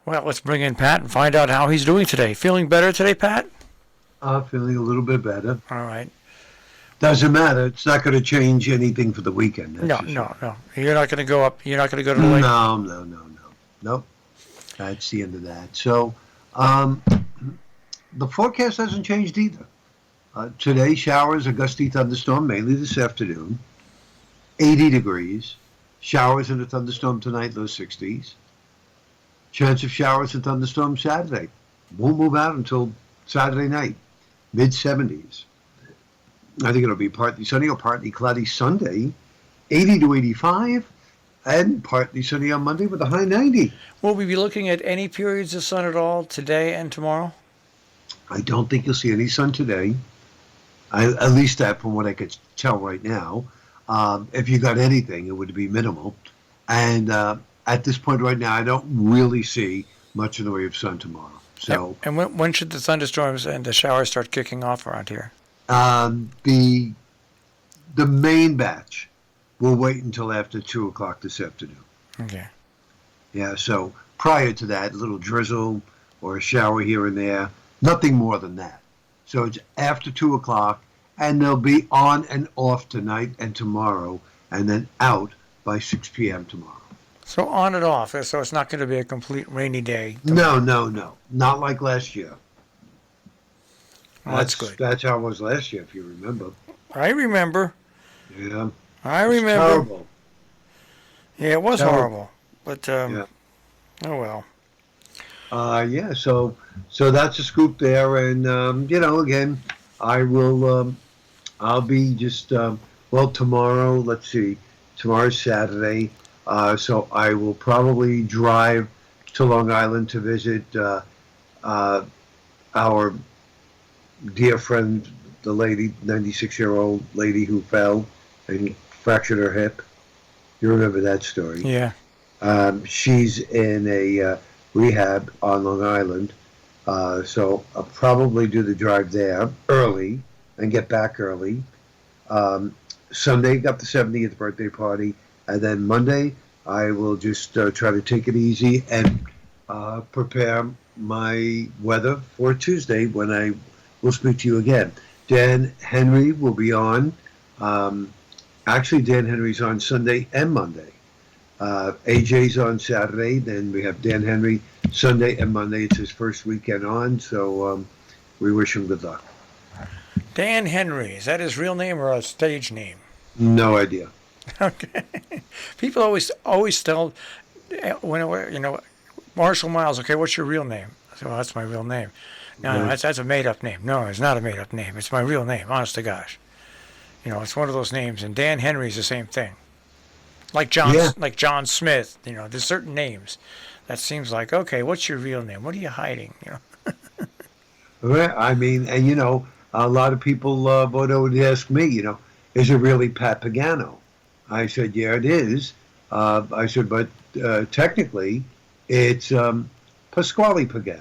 Well, let's bring in Pat and find out how he's doing today. Feeling better today, Pat? Feeling a little bit better. All right. Doesn't matter. It's not going to change anything for the weekend. That's No, for no, sure. no. You're not going to go up. You're not going to go to the lake. No, no, no, no. Nope. That's the end of that. So, um, the forecast hasn't changed either. Today, showers, a gusty thunderstorm, mainly this afternoon. 80 degrees. Showers and a thunderstorm tonight, low 60s. Chance of showers and thunderstorms Saturday. Won't move out until Saturday night, mid 70s. I think it'll be partly sunny or partly cloudy Sunday, 80 to 85, and partly sunny on Monday with a high 90. Will we be looking at any periods of sun at all today and tomorrow? I don't think you'll see any sun today. At least that from what I could tell right now. If you got anything, it would be minimal. And at this point right now, I don't really see much in the way of sun tomorrow. So, And when should the thunderstorms and the showers start kicking off around here? the main batch will wait until after 2 o'clock this afternoon. Okay. Yeah, so prior to that, a little drizzle or a shower here and there, nothing more than that. So it's after 2 o'clock, and they'll be on and off tonight and tomorrow, and then out by 6 p.m. tomorrow. So on and off. So it's not going to be a complete rainy day. No, no, no. Not like last year. Well, that's good. That's how it was last year, if you remember. I remember. Yeah. I It's remember. terrible. Yeah, it was Terrible. horrible. But, Yeah. oh well. Yeah, so that's a scoop there, and again, I'll be just well tomorrow. Let's see, tomorrow's Saturday, so I will probably drive to Long Island to visit our dear friend, the lady, 96-year-old lady who fell and fractured her hip. You remember that story? Yeah. She's in a rehab on Long Island, so I'll probably do the drive there early and get back early. Sunday, got the 70th birthday party, and then Monday, I will just try to take it easy and prepare my weather for Tuesday when I will speak to you again. Dan Henry will be on. Actually, Dan Henry's on Sunday and Monday. AJ's on Saturday. Then we have Dan Henry Sunday and Monday. It's his first weekend on, so we wish him good luck. Dan Henry. Is that his real name or a stage name? No idea. Okay. People always tell, Marshall Miles, okay, what's your real name? I said, well, that's my real name. No, Right. that's a made-up name. No, it's not a made-up name. It's my real name, honest to gosh. It's one of those names, and Dan Henry's the same thing. Like John Smith, there's certain names that seems like, okay, what's your real name? What are you hiding? Well, I mean, and a lot of people would ask me, is it really Pat Pagano? I said, yeah, it is. I said, but technically, it's Pasquale Pagano.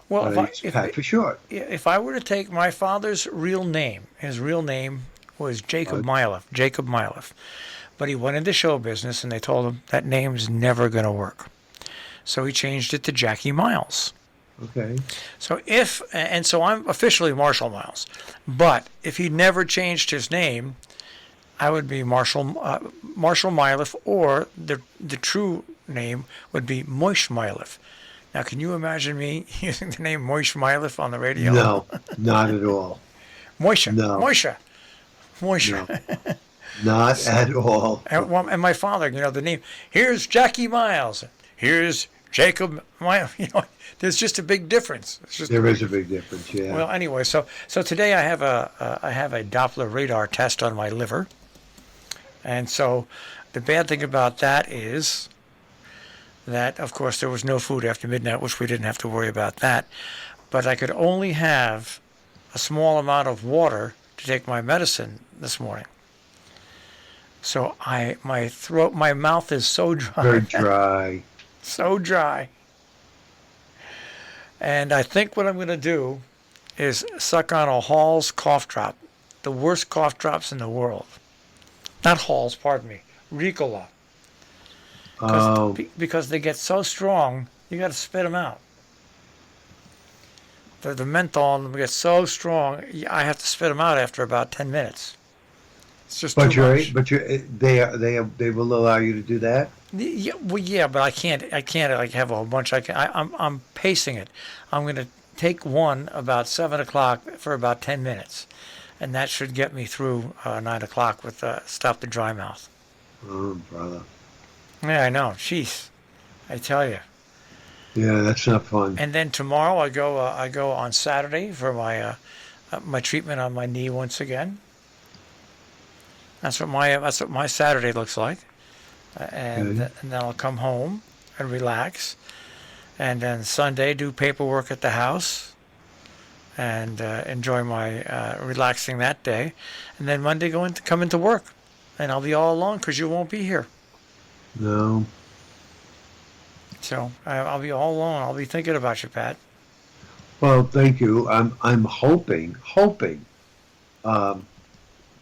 Well, It's Pat for short. if I were to take my father's real name, his real name was Jacob Mileff. But he went into show business, and they told him that name's never going to work. So he changed it to Jackie Miles. Okay. So so I'm officially Marshall Miles. But if he never changed his name, I would be Marshall Mileff, or the true name would be Moish Mileff. Now, can you imagine me using the name Moish Mileff on the radio? No, not at all. Moisha. No. Moisha. No, not at all. And my father, the name, here's Jackie Miles, here's Jacob Miles. There's just a big difference. There is a big difference, yeah. Well, anyway, so today I have a Doppler radar test on my liver, and so the bad thing about that is that, of course, there was no food after midnight, which we didn't have to worry about that, but I could only have a small amount of water to take my medicine this morning. So my mouth is so dry. Very dry. So dry. And I think what I'm going to do is suck on a Hall's cough drop, the worst cough drops in the world. Not Hall's, pardon me, Ricola. Oh, Because they get so strong You got to spit them out. The menthol in them gets so strong, I have to spit them out after about 10 minutes. It's just too much. They will allow you to do that. Yeah, well, yeah, but I can't like have a whole bunch. I'm pacing it. I'm going to take one about 7 o'clock for about 10 minutes, and that should get me through 9 o'clock with stop the dry mouth. Oh, brother. Yeah, I know. Jeez, I tell you. Yeah, that's not fun. And then tomorrow I go on Saturday for my treatment on my knee once again. That's what my Saturday looks like. And, Okay. and then I'll come home and relax. And then Sunday do paperwork at the house and enjoy my relaxing that day. And then Monday come into work, and I'll be all alone because you won't be here. No. So I'll be all alone. I'll be thinking about you, Pat. Well, thank you. I'm hoping um,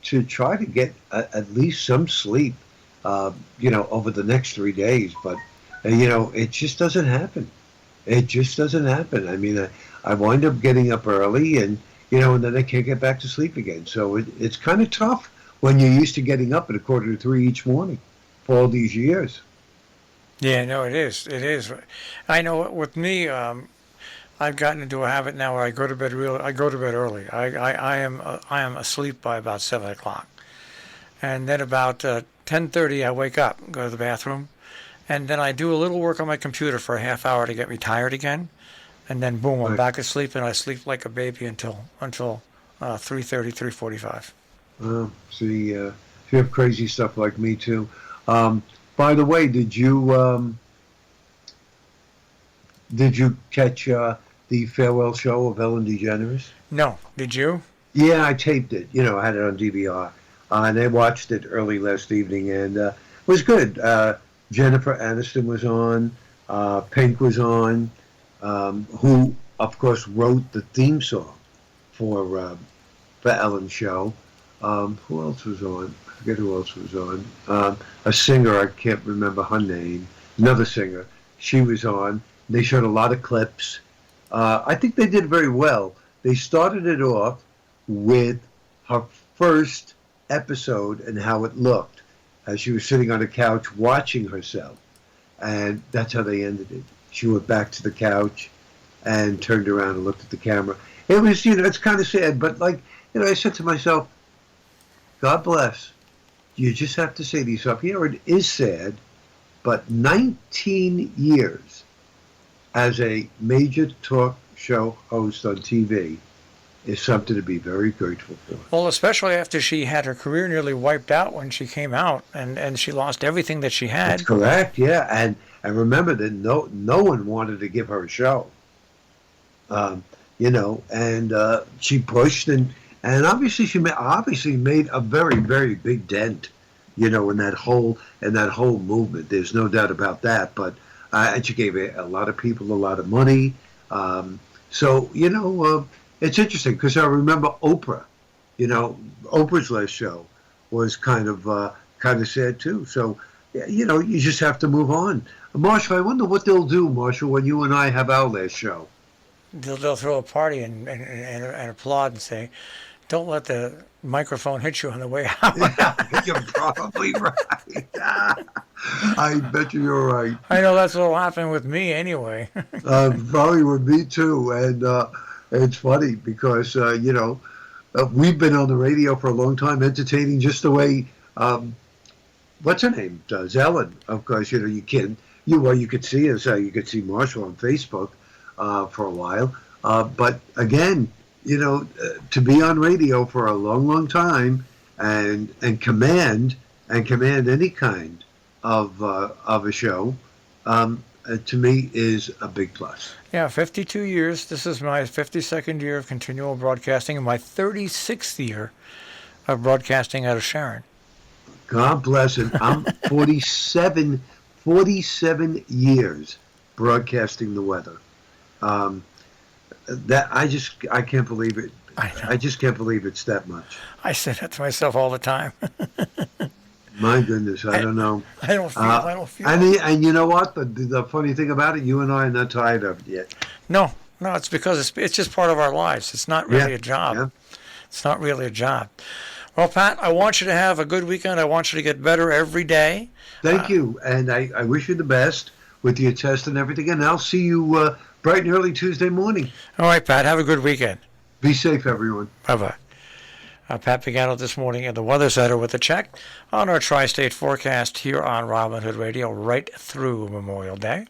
to try to get at least some sleep, over the next 3 days. But it just doesn't happen. It just doesn't happen. I mean, I wind up getting up early, and then I can't get back to sleep again. So it's kind of tough when you're used to getting up at 2:45 each morning for all these years. Yeah, no, it is. It is. I know with me, I've gotten into a habit now where I go to bed early. I am asleep by about 7 o'clock, and then about 10:30 I wake up, go to the bathroom, and then I do a little work on my computer for a half hour to get me tired again, and then boom, I'm Right. back asleep, and I sleep like a baby until 3:30, 3:45. See, you have crazy stuff like me too. Um, by the way, did you catch the farewell show of Ellen DeGeneres? No, did you? Yeah, I taped it. I had it on DVR, and I watched it early last evening, and it was good. Jennifer Aniston was on, Pink was on, who of course wrote the theme song for Ellen's show. Who else was on? I forget who else was on. A singer, I can't remember her name. Another singer, she was on. They showed a lot of clips. I think they did very well. They started it off with her first episode and how it looked as she was sitting on a couch watching herself. And that's how they ended it. She went back to the couch and turned around and looked at the camera. It was, it's kind of sad, but I said to myself, God bless. You just have to say to yourself, it is sad, but 19 years as a major talk show host on TV is something to be very grateful for. Well, especially after she had her career nearly wiped out when she came out, and she lost everything that she That's had. correct, yeah. And remember that no one wanted to give her a show. And she pushed and obviously she made a very, very big dent, in that whole movement. There's no doubt about that. But and she gave a lot of people a lot of money. So it's interesting because I remember Oprah. Oprah's last show was kind of sad too. So you just have to move on. Marshall, I wonder what they'll do, Marshall, when you and I have our last show. They'll throw a party and applaud and say, "Don't let the microphone hit you on the way out." Yeah, you're probably right. I bet you're right. I know that's what'll happen with me anyway. Probably with me too. And it's funny because we've been on the radio for a long time, entertaining just the way what's her name does, Ellen. Of course, you could see us. You could see Marshall on Facebook for a while. But again, to be on radio for a long, long time and command any kind of a show, to me is a big plus. Yeah, 52 years. This is my 52nd year of continual broadcasting and my 36th year of broadcasting out of Sharon. God bless it. I'm 47 years broadcasting the weather. That I can't believe it. I know. I just can't believe it's that much. I say that to myself all the time. My goodness, I don't know. I don't feel. Uh, I don't feel. and you know what? The funny thing about it, you and I are not tired of it yet. No, no. It's because it's just part of our lives. It's not Yeah, really a job. yeah. It's not really a job. Well, Pat, I want you to have a good weekend. I want you to get better every day. Thank you, and I wish you the best with your test and everything. And I'll see you bright and early Tuesday morning. All right, Pat. Have a good weekend. Be safe, everyone. Bye bye. Pat Pagano this morning in the Weather Center with a check on our tri-state forecast here on Robin Hood Radio right through Memorial Day.